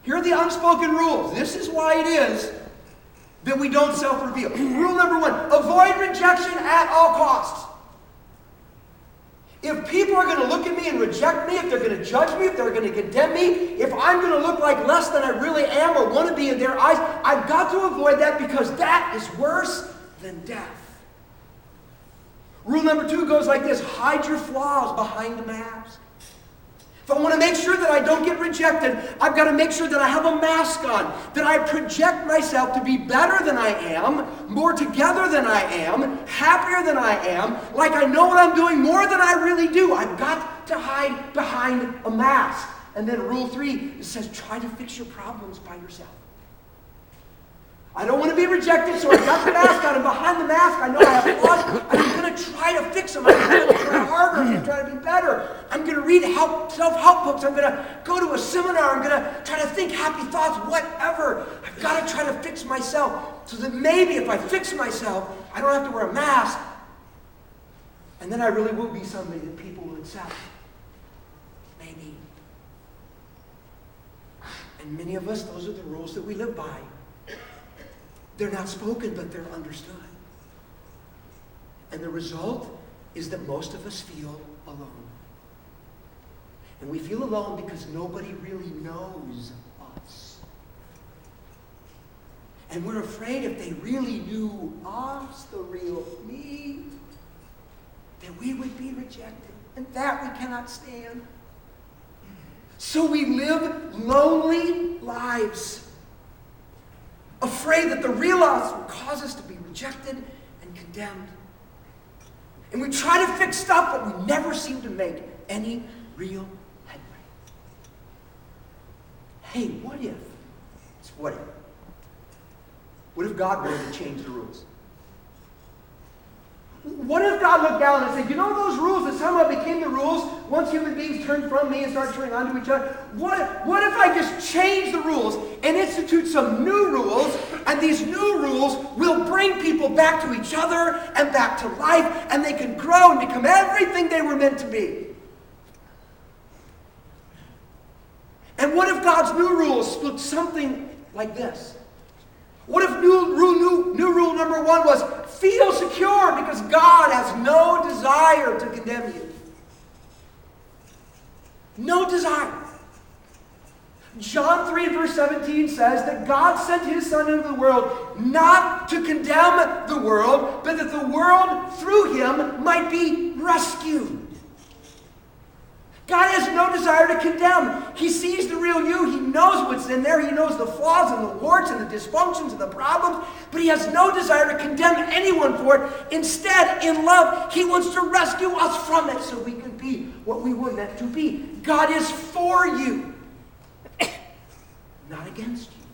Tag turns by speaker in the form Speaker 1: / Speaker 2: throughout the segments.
Speaker 1: Here are the unspoken rules. This is why it is that we don't self-reveal. Rule number 1, avoid rejection at all costs. If people are going to look at me and reject me, if they're going to judge me, if they're going to condemn me, if I'm going to look like less than I really am or want to be in their eyes, I've got to avoid that because that is worse than death. Rule number 2 goes like this: hide your flaws behind a mask. If I want to make sure that I don't get rejected, I've got to make sure that I have a mask on, that I project myself to be better than I am, more together than I am, happier than I am, like I know what I'm doing more than I really do. I've got to hide behind a mask. And then rule 3, it says try to fix your problems by yourself. I don't want to be rejected, so I've got the mask on, and behind the mask, I know I have flaws. I'm going to try to fix them. I'm going to try harder. I'm going to try to be better. I'm going to read self-help books. I'm going to go to a seminar. I'm going to try to think happy thoughts, whatever. I've got to try to fix myself so that maybe if I fix myself, I don't have to wear a mask. And then I really will be somebody that people will accept. Maybe. And many of us, those are the rules that we live by. They're not spoken, but they're understood. And the result is that most of us feel alone. And we feel alone because nobody really knows us. And we're afraid if they really knew us, the real me, that we would be rejected. And that we cannot stand. So we live lonely lives, afraid that the real us will cause us to be rejected and condemned. And we try to fix stuff, but we never seem to make any real headway. Hey, what if? It's what if. What if God wanted to change the rules? What if God looked down and said, you know those rules that somehow became the rules once human beings turned from me and started turning onto each other? What if I just change the rules and institute some new rules, and these new rules will bring people back to each other and back to life, and they can grow and become everything they were meant to be? And what if God's new rules looked something like this? What if new rule number 1 was feel secure because God has no desire to condemn you? No desire. John 3 verse 17 says that God sent his Son into the world not to condemn the world, but that the world through him might be rescued. God has no desire to condemn. He sees the real you. He knows what's in there. He knows the flaws and the warts and the dysfunctions and the problems. But he has no desire to condemn anyone for it. Instead, in love, he wants to rescue us from it so we can be what we were meant to be. God is for you, not against you.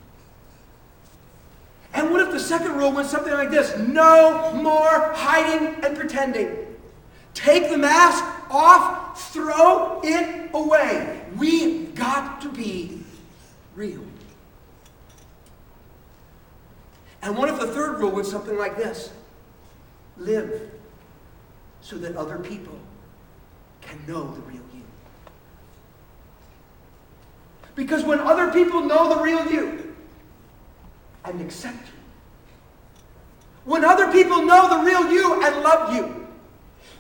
Speaker 1: And what if the second rule went something like this? No more hiding and pretending. Take the mask off, throw it away. We've got to be real. And what if the third rule was something like this? Live so that other people can know the real you. Because when other people know the real you and accept you, when other people know the real you and love you,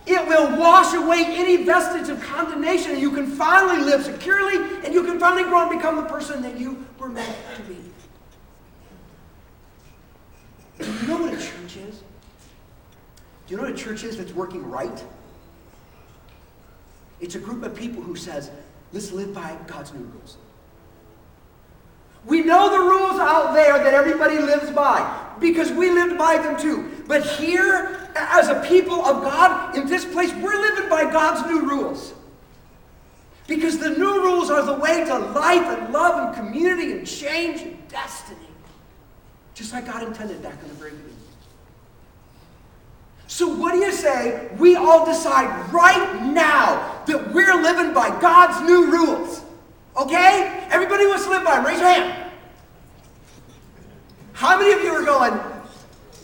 Speaker 1: it will wash away any vestige of condemnation, and you can finally live securely, and you can finally grow and become the person that you were meant to be. Do you know what a church is? Do you know what a church is that's working right? It's a group of people who says, let's live by God's new rules. We know the rules out there that everybody lives by, because we lived by them too. But here, as a people of God, in this place, we're living by God's new rules. Because the new rules are the way to life and love and community and change and destiny. Just like God intended back in the very beginning. So what do you say we all decide right now that we're living by God's new rules? Okay? Everybody wants to live by them. Raise your hand. How many of you are going,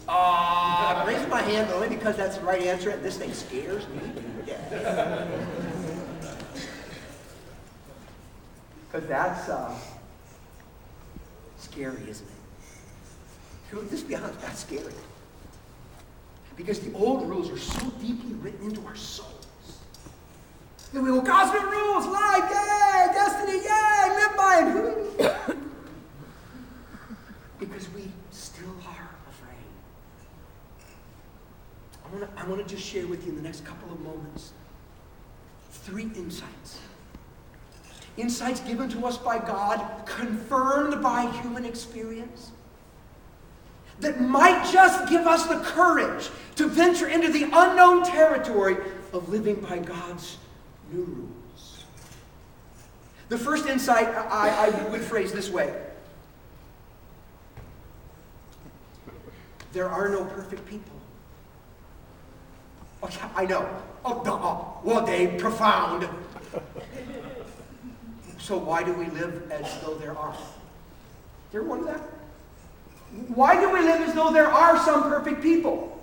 Speaker 1: I'm raising my hand only because that's the right answer and this thing scares me? Yeah. Because scary, isn't it? Let's be honest, that's scary. Because the old rules are so deeply written into our souls. That we go, God's new rules, life, yay, destiny, yay, live by it. Because we still are afraid. I want to just share with you in the next couple of moments 3 insights. Insights given to us by God, confirmed by human experience, that might just give us the courage to venture into the unknown territory of living by God's new rules. The first insight I would phrase this way. There are no perfect people. Oh, yeah, I know. Well, Dave, profound. So why do we live as though there are? You ever wonder that? Why do we live as though there are some perfect people?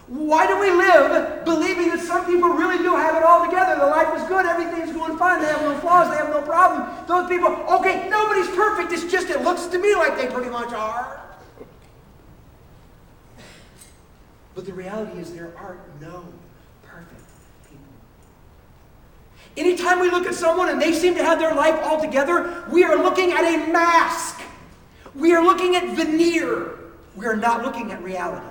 Speaker 1: Why do we live believing that some people really do have it all together? Their life is good, everything's going fine, they have no flaws, they have no problem. Those people, okay, nobody's perfect, it's just it looks to me like they pretty much are. But the reality is there are no perfect people. Anytime we look at someone and they seem to have their life all together, we are looking at a mask. We are looking at veneer. We are not looking at reality.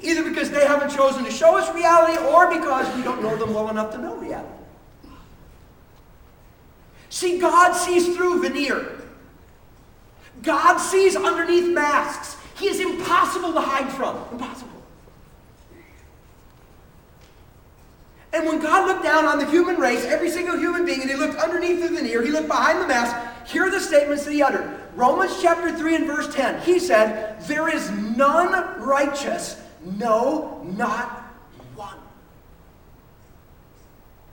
Speaker 1: Either because they haven't chosen to show us reality or because we don't know them well enough to know reality. See, God sees through veneer. God sees underneath masks. He is impossible to hide from. Impossible. And when God looked down on the human race, every single human being, and he looked underneath the veneer, he looked behind the mask, here are the statements that he uttered. Romans chapter 3 and verse 10. He said, there is none righteous, no, not one.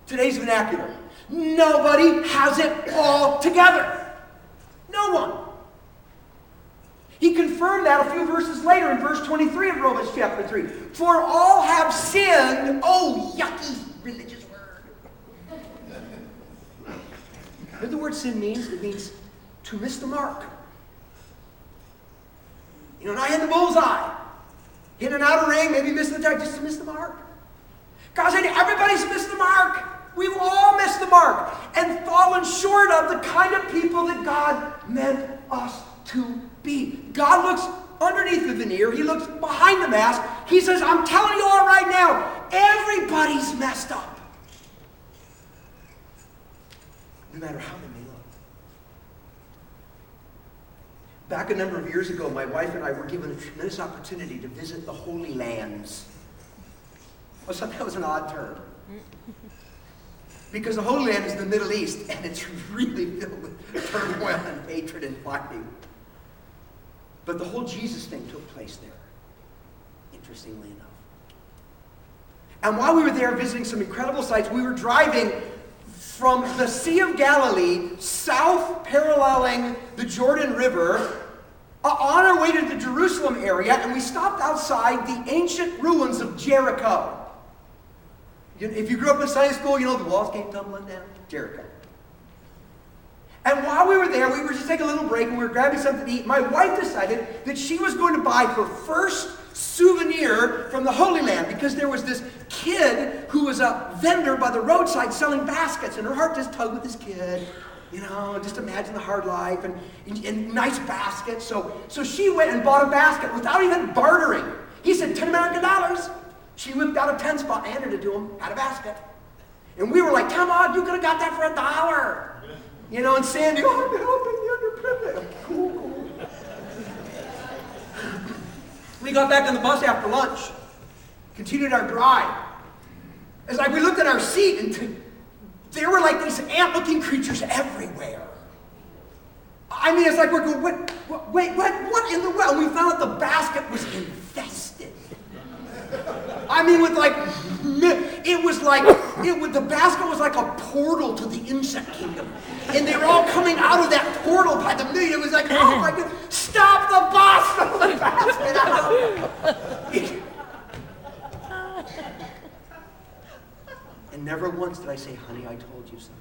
Speaker 1: Today's vernacular. Nobody has it all together. No one. He confirmed that a few verses later in verse 23 of Romans chapter 3. For all have sinned. Oh, yucky religious word. You know what the word sin means? It means to miss the mark. You know, not hit the bullseye. Hit an outer ring, maybe miss the target, just to miss the mark. God said, everybody's missed the mark. We've all missed the mark and fallen short of the kind of people that God meant us to be. God looks underneath the veneer. He looks behind the mask. He says, I'm telling you all right now, everybody's messed up. No matter how they may look. Back a number of years ago, my wife and I were given a tremendous opportunity to visit the Holy Lands. I thought that was an odd term. Because the Holy Land is the Middle East, and it's really filled with turmoil and hatred and fighting. But the whole Jesus thing took place there, interestingly enough. And while we were there visiting some incredible sites, we were driving from the Sea of Galilee, south paralleling the Jordan River, on our way to the Jerusalem area, and we stopped outside the ancient ruins of Jericho. If you grew up in Sunday school, you know the walls came tumbling down. Jericho. And while we were there, we were just taking a little break, and we were grabbing something to eat. My wife decided that she was going to buy her first souvenir from the Holy Land, because there was this kid who was a vendor by the roadside selling baskets, and her heart just tugged with this kid. You know, just imagine the hard life and nice baskets. So she went and bought a basket without even bartering. He said, $10 American. She whipped out a 10 spot and handed it to him, had a basket. And we were like, come on, you could have got that for $1. You know, and Sandy, I'm helping the underprivileged. Cool. We got back on the bus after lunch, continued our drive. As we looked at our seat, and there were like these ant-looking creatures everywhere. I mean, it's like we're going, what in the world? And we found out the basket was infested. I mean, with like, the basket was like a portal to the insect kingdom. And they were all coming out of that portal by the million. It was like, oh my God, stop the bus, throw the basket out. And never once did I say, honey, I told you so.